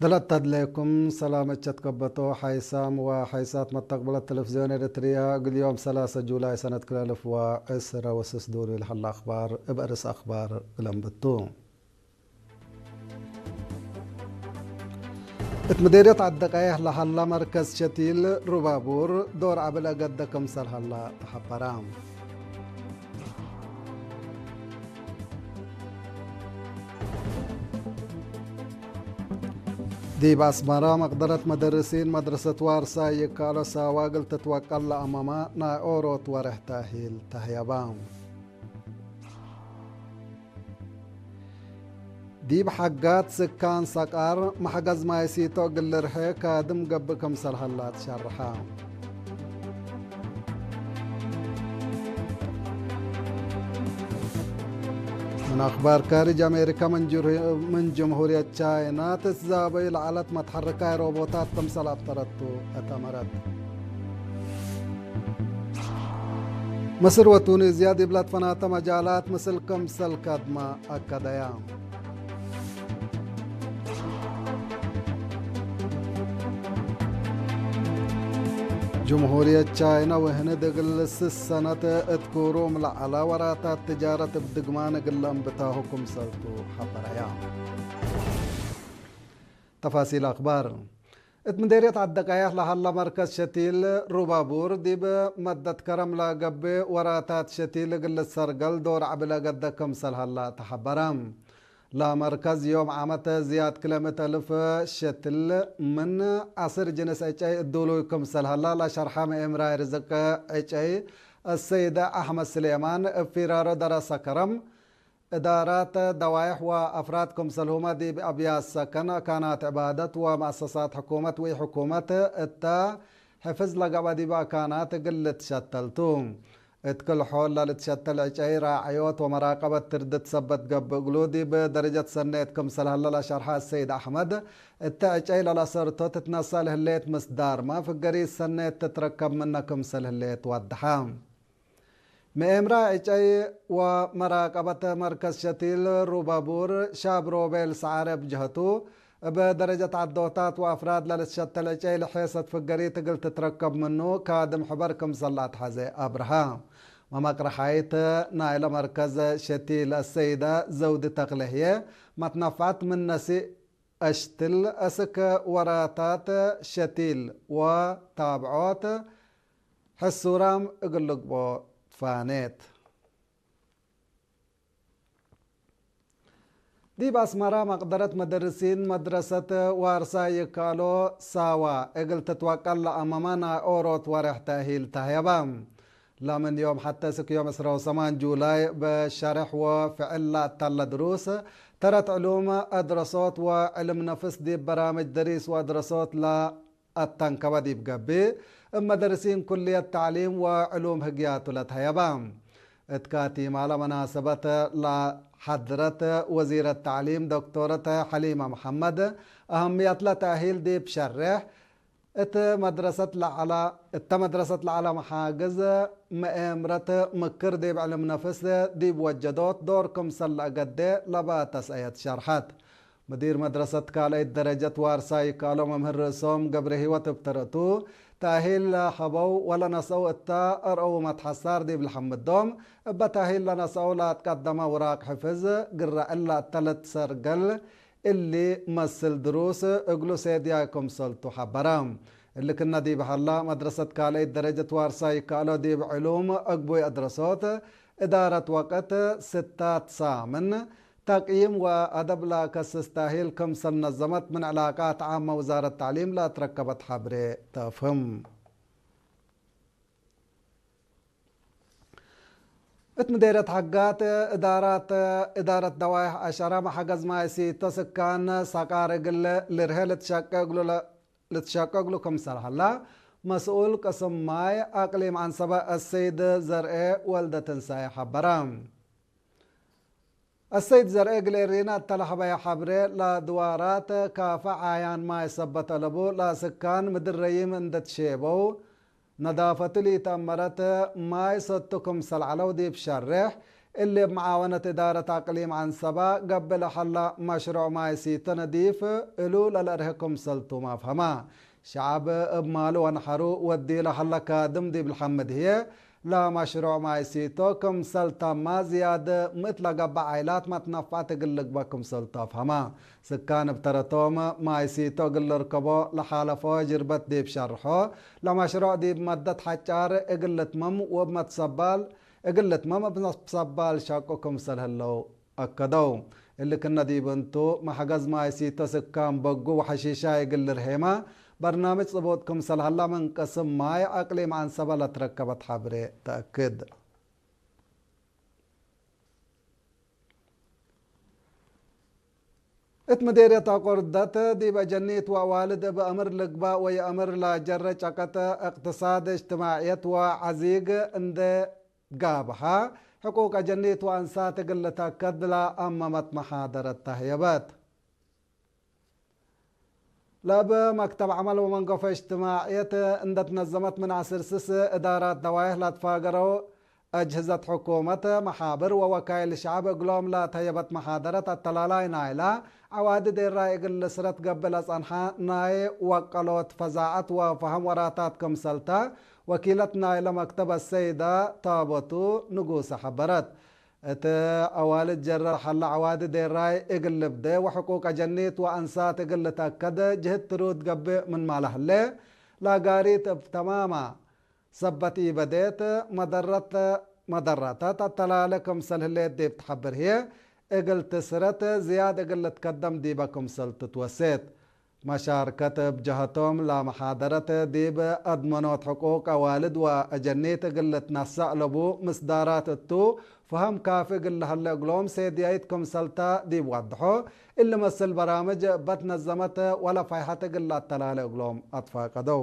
دلت لكم سلامة تكبتو حيسام وحيسات مستقبل التلفزيون الإريتريا اليوم 3 جولاي سنة 2010 دوري الحل أخبار بأرس أخبار لمبتو اتمديريت عالدقايح لحلا مركز شتيل ربابور دور عبلا قد كمسل حلا تحبرام دي بأسمارا مقدرة مدرسين مدرسة وارسا يكالو ساواقل تتوكل أماما نا أوروت ورح تاهيل تهيبام دي بحقات سكان سقار محجز ما يسيتو قل رحي كادم قبكم سلحلات شرحام من أخبار خارج أمريكا من جمهورية تشاينا تتزابي العالت متحركة روبوتات تمثل أبطرتو أتمرت مصر وتونسيا دي بلاد فناتا مجالات مثل كمسل كدما أكديام جمهورية تشاينا وهنا دقل السنة اذكروا ملعلا وراتات تجارة بدقمان قلن بتاهكم سلطو حبر ايام تفاصيل أخبار اتمديريت عالدقايح لحلا مركز شتيل ربابور دي بمدة كرم لا قبي وراتات شتيل قل السرقل دور عبلا قد كمسل هلا تحبرام لا مركز يوم عامة زياد كيلومتر ألف شتل من عصر جنس اي الدولو كمسل هلا لا شرحة امرأة رزق اي السيدة أحمد سليمان فرار درس كرم إدارات دوائح وأفراد كمسلهما دي بأبياس سكن كانت عبادة ومؤسسات حكومة وحكومة التا حفظ لقبا دي كانت قلت شتلتوم اتكل حول لتشتل عجاي راعيوت ومراقبة تردد سبت قب قلودي بدرجة سنة كمسل هلا شرحة السيد أحمد التعجاي للأسرتو تتنصى لهليت مصدار ما في قريس سنة تتركب منا كمسل هليت والدحام مئمرا عجاي ومراقبة مركز شتيل ربابور شاب روبيل سعارب جهتو بدرجة عدوتات وأفراد للشتل عجاي لحيصة في القرية تقل تتركب منه كادم حبر كمسلات حزي أبرهام ومقر حيث نايل مركز شتيل السيدة زود تقلهية متنفعت من نسي أشتل أسك وراتات شتيل وتابعوت حسورام اقلق بو فانيت دي بأسمارا مقدرة مدرسين مدرسة وارسا يكالو ساوا اقل تتوكل أمامنا أوروت ورح تاهيل تهيبام لا من يوم حتى سك يوم 7 جولاي بشرح وفعل تل دروس ترت علوم أدرسوت وعلم نفس دي برامج دريس وأدرسوت لا التنكبة دي بقبي مدرسين كلية تعليم وعلوم هجيات لتهيبام اتكاتي على مناسبة لحضرة وزير التعليم دكتورة حليمة محمد أهمية لتأهيل دي بشرح مدرسة لعلى محاجز مأمرة مكر دي بعلم نفس دي بوجدوت دوركم سلا قد لباتس ايات شرحات مدير مدرسة كالي درجة وارساي كالو ممهر رسوم قبره وتبترتو تأهيل حبو ولا نسو التا أرأو متحسار دي بالحمد دوم بتأهيل لنسو لا تقدم وراق حفظ قرأ إلا تلت سرقل اللي مسل دروس اقلو سيدياكم سلطو حبرام اللي كنا دي بحلا مدرسة كالي درجة وارساي كالو دي بعلوم اقبوي أدرسوت إدارة وقت 6 سامن تقييم وأدب لا كستاهيل كم نظمت من علاقات عامة وزارة التعليم لا تركبت حبري تفهم اتمديرت حقات إدارة دوائح أشارة محجز ما يسي تسكان ساقار قل لرهل لتشاقق كم سرحلا مسؤول قسم ماي أقليم عن سبا السيد زرعي والدة ساي حبرام السيد زرعي قليرينا التلحبة يا حبري لا دوارات كافة عيان ما يثبت لبو لا سكان مدريم اندت شيبو نظافة لي تأمرت ما يصدتكم سلعلو دي بشرح اللي بمعاونة إدارة أقليم عنصبة قبل حلا مشروع مايسي تنظيف إلو للأرهكم سلطو ما فهما شعب بمالو ونحرو ودي لحلا كادم دي بالحمد هي لا مشروع مايسيتو كم سلطة ما زيادة مثل قبع عائلات ما تنفعت قلق بكم سلطة فهما سكان بترتوم مايسيتو قل ركبو لحالة فوجر بت دي بشرحو لمشروع دي بمدة حجار اقلت مم وبمتصبال اقلت مم بمتصبال شاكوكم سلهلو أكدو اللي كنا دي بنتو ما حجز مايسيتو سكان بقو وحشيشا يقل رهيما برنامج صبوتكم سلح الله من قسم ماي أقليم عن سبلة ركبت حبري تأكد اتمديرية قردت دي بجنيت ووالد بأمر لقباء ويأمر لا جرج اقتصاد اجتماعية وعزيق عند قابها حقوق جنيت وأنسات قل تأكد لا أممت محاضرة تهيبات لاب مكتب عمل ومنقف اجتماعية اندت نظمت من عصر سس إدارات دوائح لا تفاقروا أجهزة حكومة محابر ووكايل الشعب قلوم لا تهيبت محاضرة التلالاي نايلا عواد دير رايق اللسرت قبل أصنحا ناي وقلوت فزاعت وفهم وراتات كمسلتا وكيلة نايلا مكتب السيدة تابوتو نقوس حبرت أوالد جرر حل عواد دير راي اقلب دي وحقوق جنيت وأنسات اقل تأكد جهد ترود قبل من ماله اللي لا قاريت تماما سبتي بديت مدرات تلالكم سلهليت دي بتحبر هي اقل تسرت زيادة اقل تقدم دي بكم سلت توسيت مشاركة بجهتهم لا محاضرة ديب أضمنوت حقوق والد وأجنيت قلت نسأ لبو مصدارات التو فهم كافي قل هلا قلوم سيدي ايتكم سلطة ديب وضحو اللي مسل برامج بتنظمت ولا فايحة قل التلالة قلوم أطفاق دو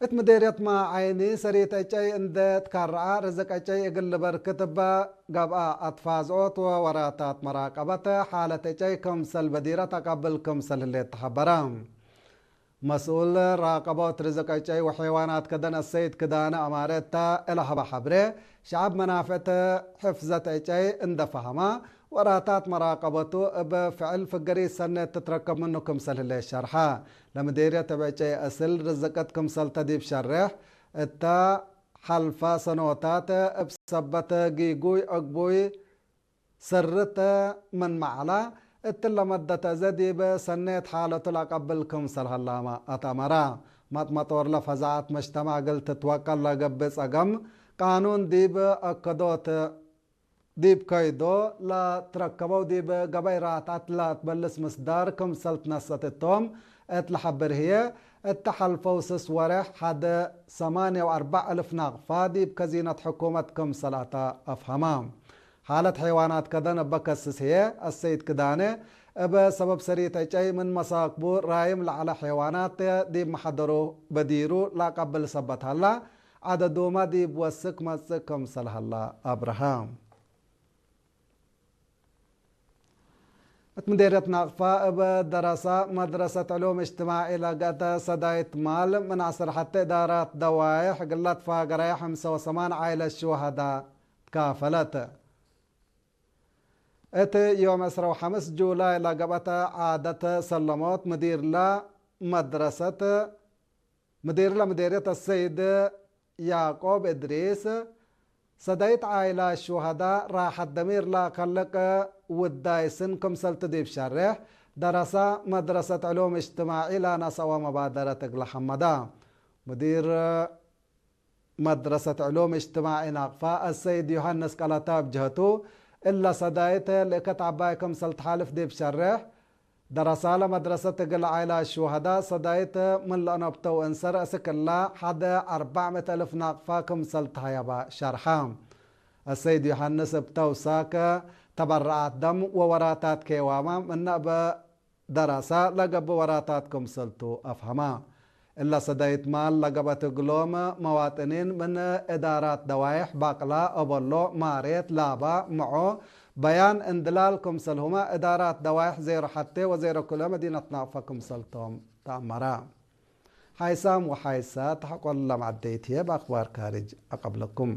اتمديريت ما عيني سريت اجاي اند تكرع رزق اجاي اقل بركتبا قبعا اطفازعوت ووراتات مراقبة حالة اجاي كمسل بديرة تقبل كمسل اللي تحبرام مسؤول راقبات رزق اجاي وحيوانات كدن السيد كدانا امارتا الها بحبره شعب منافته حفظة اجاي اند فهما وراتات مراقبته بفعل فقري سنة تتركب منه كمسل اللي شرحا لمديرية تبعي أسل رزقتكم سلطة دي بشرح التا حلفة سنوتات بسبت جيجوي أقبوي سرت من معلا التلا مدة زدي بسنة حالة لقبلكم سلها اللامة أتمرا مطور لفزعات مجتمع قلت توكل لقبس أقم قانون ديب أكدوت ديب كايدو لا تركبوا ديب قبيرات لا تبلس مصدار كم سلت نسة التوم اتلحبر هي التحلفوسس ورح حد 48,000 ناقفة ديب كزينة حكومة كم سلطة أفهمام حالة حيوانات كدن بكسس هي السيد كدانة بسبب سريت اجاي من مساقبو رايم على حيوانات ديب محضرو بديرو لا قبل سبت هلا عددو ما ديب وسك مسك كم سل هلا أبراهام مديرية ناقفة بدراسة مدرسة علوم اجتماعي لقد صدايت مال من عصر حتى إدارات دوايح قلت فاقرية 5 عائلة الشهداء تكافلت يوم 15 جولاي لقبت عادة سلموت مديرية السيد يعقوب إدريس صديت عائلة الشهداء راح الدمير لا خلق والدايسن كم سلت ديب شرح دراسة مدرسة علوم اجتماعي لا نسوى مبادرة لحمدا مدير مدرسة علوم اجتماعي ناقفة السيد يوحنس قلتاب جهتو إلا صدايت لكت عبايكم سلت حالف ديب شرح دراسة مدرسة قل عائلة الشهداء صدايت من لأنبتو انسر اسك الله حد 400,000 ناقفة كم سلت هيبا شرحام السيد يوحنس بتوساك تبرعات دم ووراتات كيواما من بدراسة لقب وراتاتكم سلتو أفهما إلا صدايت مال لقبت قلوم مواطنين من إدارات دوايح باقلا أبولو ماريت لابا معو بيان اندلالكم سلهما إدارات دوايح زيرو حتى وزيرو كل مدينة ناقفكم سلتهم تأمرا حيسام وحيسات حقول لهم عديتها بأخبار خارج قبلكم.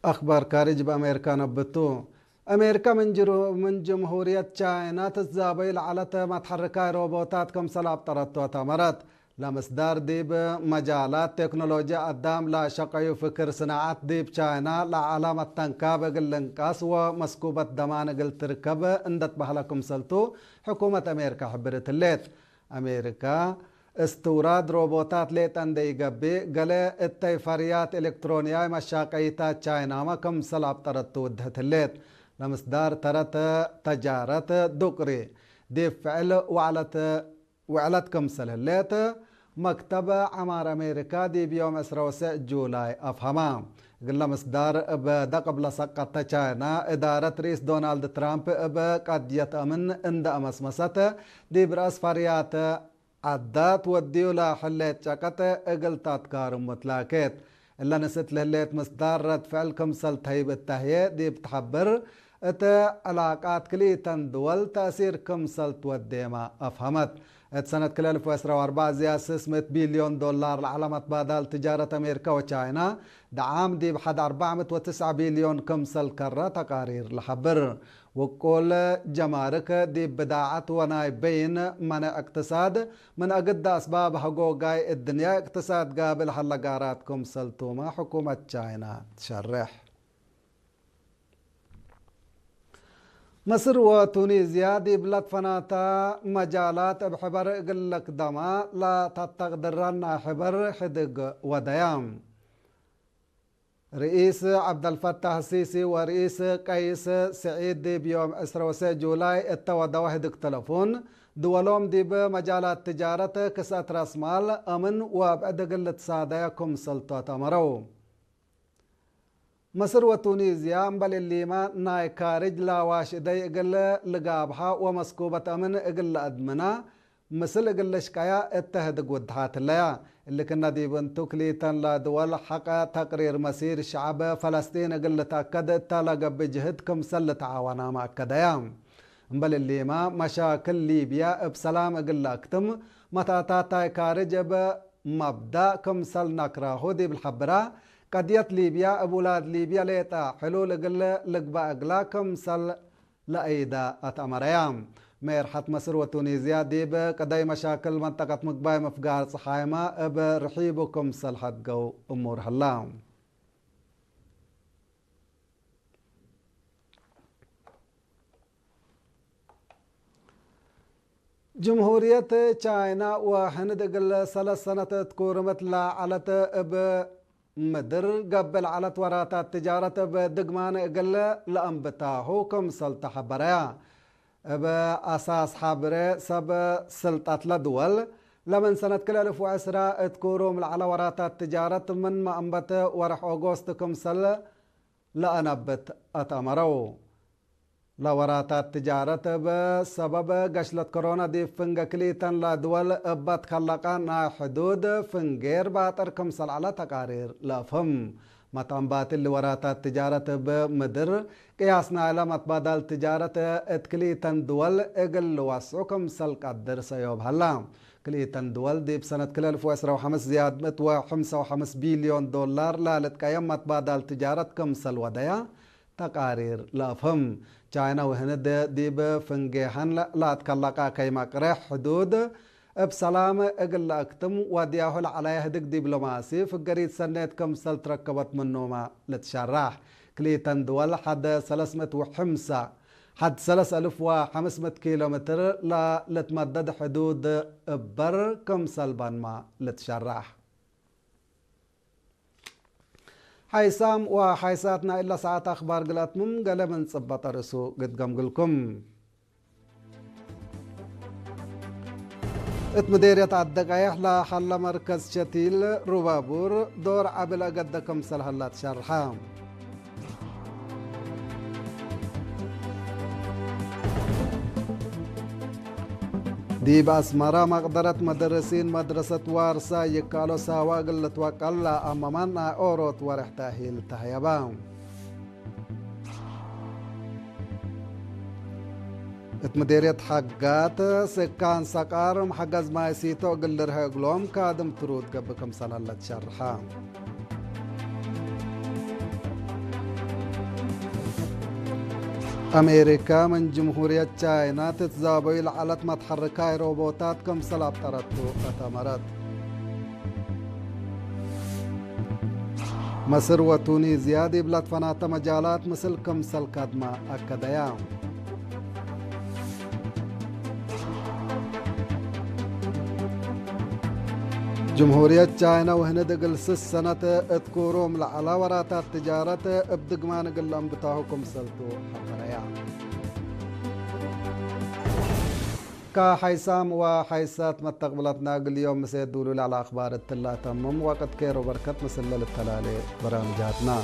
أخبار خارج بأمريكا نبتو أمريكا من جمهورية تشاينا تزابيل على متحركة روبوتات كم سلاب طرطو تمرت لمصدر ديب مجالات تكنولوجيا قدام لا شقي وفكر صناعات ديب تشاينا لعلامة تنكاب قلنقاس ومسكوبة دمان قل تركب اندت بحلكم سلطو حكومة أمريكا حبرت الليت أمريكا استوراد روبوتات ليت اندي قبي قلي التيفاريات الكترونية مشاقيتا تشاينا ما كم سلاب طرطو ودهت الليت لمصدر ترت تجارت دقري دي فعل وعلت كمسل الليت مكتب عمار أمريكا دي بيوم 10 جولاي أفهمام قلنا مصدر بدق قبل سقط تشاينا إدارة رئيس دونالد ترامب بقضية أمن عند أمسمسة دي برأس فاريات عدات وديو لا حليت شاكت اقلتات كارم متلاكت إلا نسيت لهليت مصدر رد فعل كمسل تهيب التهيئ دي بتحبر علاقات كليتن دول تأثير كمسل توديما أفهمت سنة كل 2004 زيادة 600 بليون دولار لعلامة بدل تجارة أمريكا وتشاينا دعام دي بحد 409 بليون كمسل كرة تقارير لحبر وكل جمارك دي بداعة ونايبين منع اقتصاد من أجد أسباب حقوقي الدنيا اقتصاد قابل حلقارات كمسل توما حكومة تشاينا تشرح مصر وتونيزيا دي بلاد فناتا مجالات بحبر قلك دما لا تتقدرن حبر حدق وديام رئيس عبد الفتاح السيسي ورئيس قيس سعيد دي بيوم 10 جولاي التوضى وحدق تلفون دولهم دي بمجالات تجارة كسات راس مال أمن وبعد قلت ساديكم سلطة مرو مصر وتونيزيا مبل اللي ما ناي كارج لا واش دي اقل لقابها ومسكوبة امن اقل ادمنا مثل اقل شكايا اتهد قدحات الليا اللي كنا دي بنتو كليتان لا دول حقا تقرير مسير الشعب فلسطين اقل تأكد تلقى بجهد كمسل تعاونا مأكد ايام مبل اللي ما مشاكل ليبيا بسلام اقل اكتم متاتا تاي كارج بمبدأ كمسل نكراهو دي بالحبرة قضية ليبيا أبولاد ليبيا ليتا حلول قل لقبا أقلاكم سل لأيدا أتأمريام ميرحة مصر وتونيزيا ديب قضاي مشاكل منطقة مقباي مفقار صحايمة برحيبكم سل حدقو أمور هلام جمهورية تشاينا وهند قل 3 سنة تكورمت لا على مدر قبل على وراتات تجارة بدقمان قل لأنبتاهو كم سلطة حبريا بأساس حبري سب سلطة لدول لمن سنة كل 2010 تكوروم على وراتات تجارة من ما أنبت ورح أغسطس كم سل لأنبت أتمرو لوراتات تجارة بسبب قشلة كورونا دي فنجا كليتن لدول ابت خلقان حدود فنجير باتر كمسل على تقارير لافهم مطنبات اللي وراتات تجارة بمدر قياسنا على متبادل تجارة اتكليتن دول اقل واسعو كمسل قدر سيوب هلا كليتن دول دي بسنة كل 2005 زيادة 5 بليون دولار لالت قيم متبادل تجارة كمسل وديا تقارير لافهم تشاينا وهند دي بفنجيحن لا تكلقا كيما قريح حدود بسلام اقل اكتم ودياهل عليه دق دبلوماسي في قريد سنة كمسل تركبت منه ما لتشرح كليتن دول حد 305 حد 3500 كيلومتر لا لتمدد حدود بر كمسل بنما لتشرح حيسام وحيساتنا إلا ساعات أخبار قلاتمم قال من صبت رسو قد قمقلكم اتمديرية الدقايح لا حل مركز شتيل ربابور دور عبلا قدكم سلهلات شرحام دي بأسمرة مقدرة مدرسين مدرسة وارسا يكالو ساوا قلت وقلا أمامنا أوروت ورح تأهيل تهيبام اتمديريت حقات سكان سقار محجز ما يسيتو قلرها قلوم كادم ترود قبكم سلالة شرحا أمريكا من جمهورية تشاينا تتزابي لعلت ما تحركاي روبوتات كم سلاب ترتو أتمرت مصر وتونيزيا دي بلاد فناتا مجالات مثل كم سل كادما أكديا جمهورية تشاينا وهنا دقل سنة اذكروم لعلا وراتات تجارة ابدق ما نقل لهم بتاهكم سلتو حفريا كحيسام وحيسات متقبلتنا قل اليوم مسيد دولو على أخبار التلا تمم وقت كيرو بركت مسلل التلالي برامجاتنا